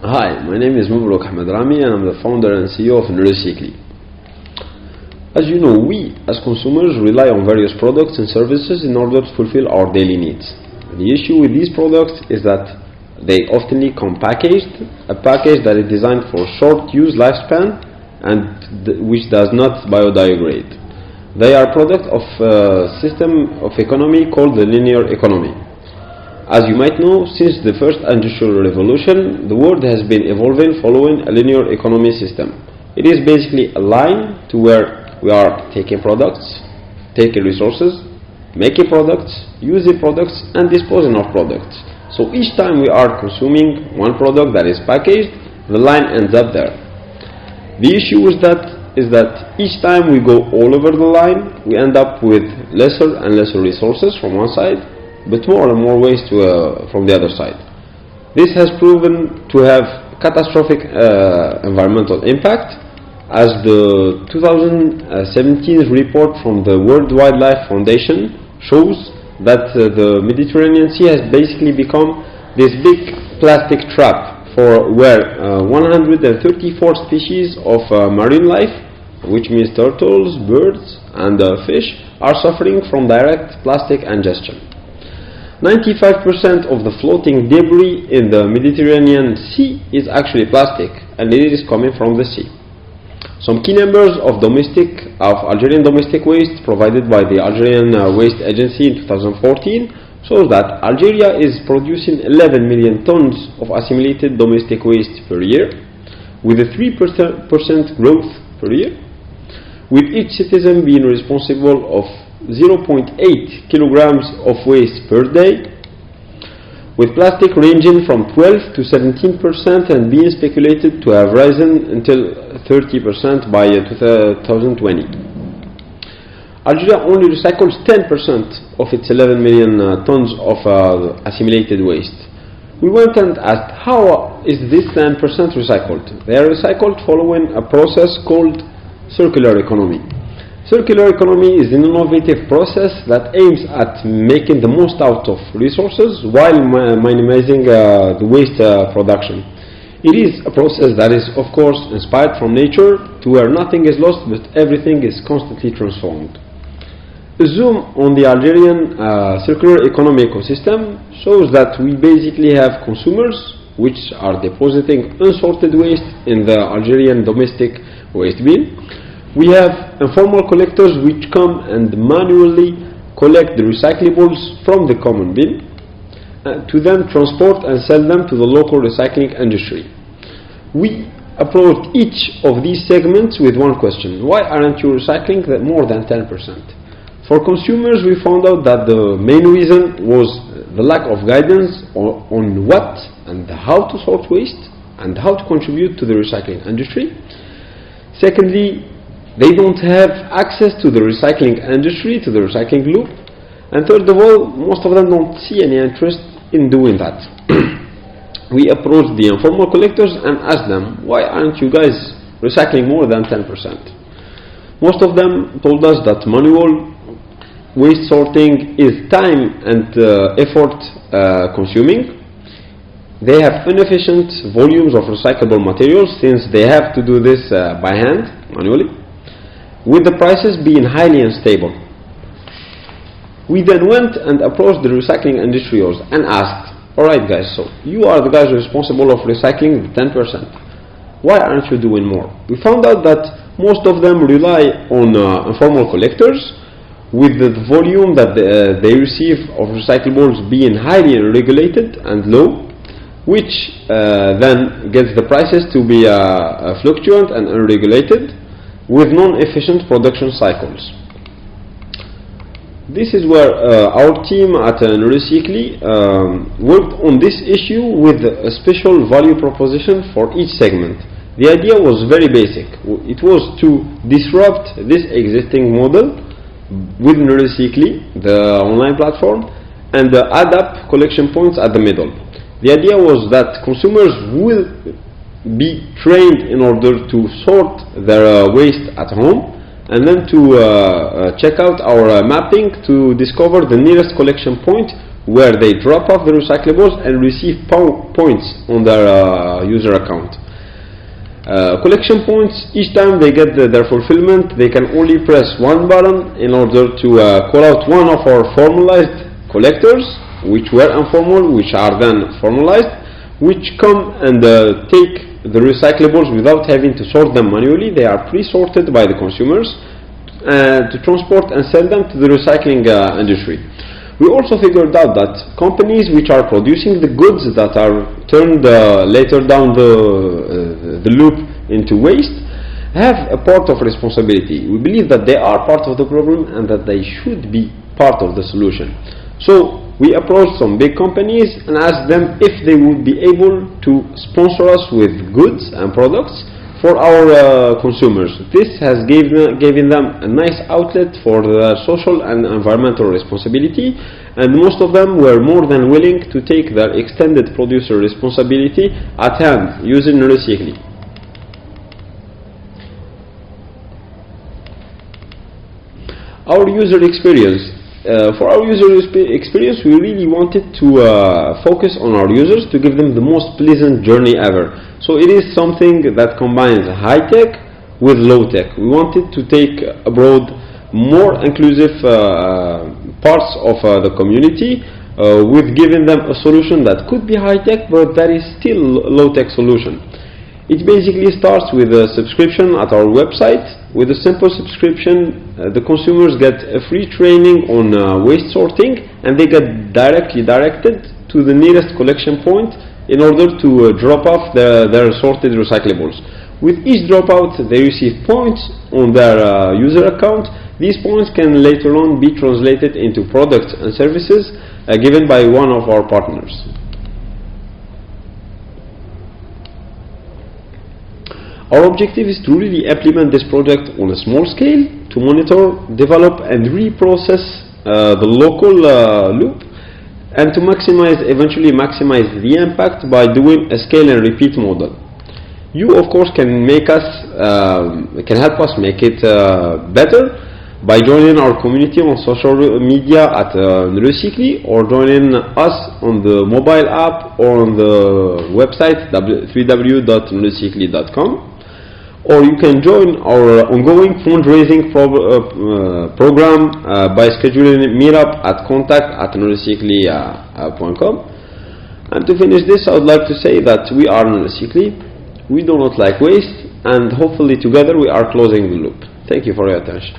Hi, my name is Mubrouk Ahmed Rami and I'm the founder and CEO of Neurocycli. As you know, we as consumers rely on various products and services in order to fulfill our daily needs. The issue with these products is that they often come packaged, a package that is designed for short use lifespan and which does not biodegrade. They are product of a system of economy called the linear economy. As you might know, since the first industrial revolution, the world has been evolving following a linear economy system. It is basically a line to where we are taking products, taking resources, making products, using products, and disposing of products. So each time we are consuming one product that is packaged, the line ends up there. The issue is that each time we go all over the line, we end up with lesser and lesser resources from one side, but more and more waste from the other side. This has proven to have catastrophic environmental impact, as the 2017 report from the World Wildlife Foundation shows that the Mediterranean Sea has basically become this big plastic trap for where 134 species of marine life, which means turtles, birds, and fish, are suffering from direct plastic ingestion. 95% of the floating debris in the Mediterranean Sea is actually plastic, and it is coming from the sea. Some key numbers of Algerian domestic waste provided by the Algerian Waste Agency in 2014 shows that Algeria is producing 11 million tons of assimilated domestic waste per year, with a 3% growth per year, with each citizen being responsible of 0.8 kilograms of waste per day, with plastic ranging from 12 to 17% and being speculated to have risen until 30% by 2020. Algeria only recycles 10% of its 11 million tons of assimilated waste. We went and asked, how is this 10% recycled? They are recycled following a process called circular economy. Circular economy is an innovative process that aims at making the most out of resources while minimizing the waste production. It is a process that is, of course, inspired from nature, to where nothing is lost but everything is constantly transformed. A zoom on the Algerian circular economy ecosystem shows that we basically have consumers which are depositing unsorted waste in the Algerian domestic waste bin. We have informal collectors which come and manually collect the recyclables from the common bin to then transport and sell them to the local recycling industry. We approached each of these segments with one question: why aren't you recycling more than 10%? For consumers, we found out that the main reason was the lack of guidance on what and how to sort waste and how to contribute to the recycling industry. Secondly, they don't have access to the recycling industry, to the recycling loop. And third of all, most of them don't see any interest in doing that. We approached the informal collectors and asked them, why aren't you guys recycling more than 10%? Most of them told us that manual waste sorting is time and effort consuming. They have inefficient volumes of recyclable materials since they have to do this by hand, manually, with the prices being highly unstable. We then went and approached the recycling industry and asked, alright guys, so you are the guys responsible of recycling the 10%. Why aren't you doing more? We found out that most of them rely on informal collectors, with the volume that they receive of recyclables being highly regulated and low, which then gets the prices to be fluctuant and unregulated, with non-efficient production cycles. This is where our team at Neurocycli worked on this issue with a special value proposition for each segment. The idea was very basic. It was to disrupt this existing model with Neurocycli, the online platform, and add up collection points at the middle. The idea was that consumers will be trained in order to sort their waste at home and then to check out our mapping to discover the nearest collection point where they drop off the recyclables and receive points on their user account. Collection points, each time they get their fulfillment, they can only press one button in order to call out one of our formalized collectors, which were informal, which are then formalized, which come and take the recyclables without having to sort them manually. They are pre-sorted by the consumers to transport and send them to the recycling industry. We also figured out that companies which are producing the goods that are turned later down the loop into waste have a part of responsibility. We believe that they are part of the problem and that they should be part of the solution. So we approached some big companies and asked them if they would be able to sponsor us with goods and products for our consumers. This has given them a nice outlet for their social and environmental responsibility, and most of them were more than willing to take their extended producer responsibility at hand using Recycly. Our user experience. For our user experience, we really wanted to focus on our users to give them the most pleasant journey ever. So it is something that combines high-tech with low-tech. We wanted to take abroad more inclusive parts of the community with giving them a solution that could be high-tech but that is still low-tech solution. It basically starts with a subscription at our website. With a simple subscription, the consumers get a free training on waste sorting, and they get directly directed to the nearest collection point in order to drop off their sorted recyclables. With each dropout, they receive points on their user account. These points can later on be translated into products and services given by one of our partners. Our objective is to really implement this project on a small scale, to monitor, develop and reprocess the local loop, and to eventually maximize the impact by doing a scale and repeat model. You of course can help us make it better by joining our community on social media at Recycly, or joining us on the mobile app or on the website www.recycly.com. Or you can join our ongoing fundraising program by scheduling a meetup at contact@recycly.com. And to finish this, I would like to say that we are Recycly. We do not like waste, and hopefully together we are closing the loop. Thank you for your attention.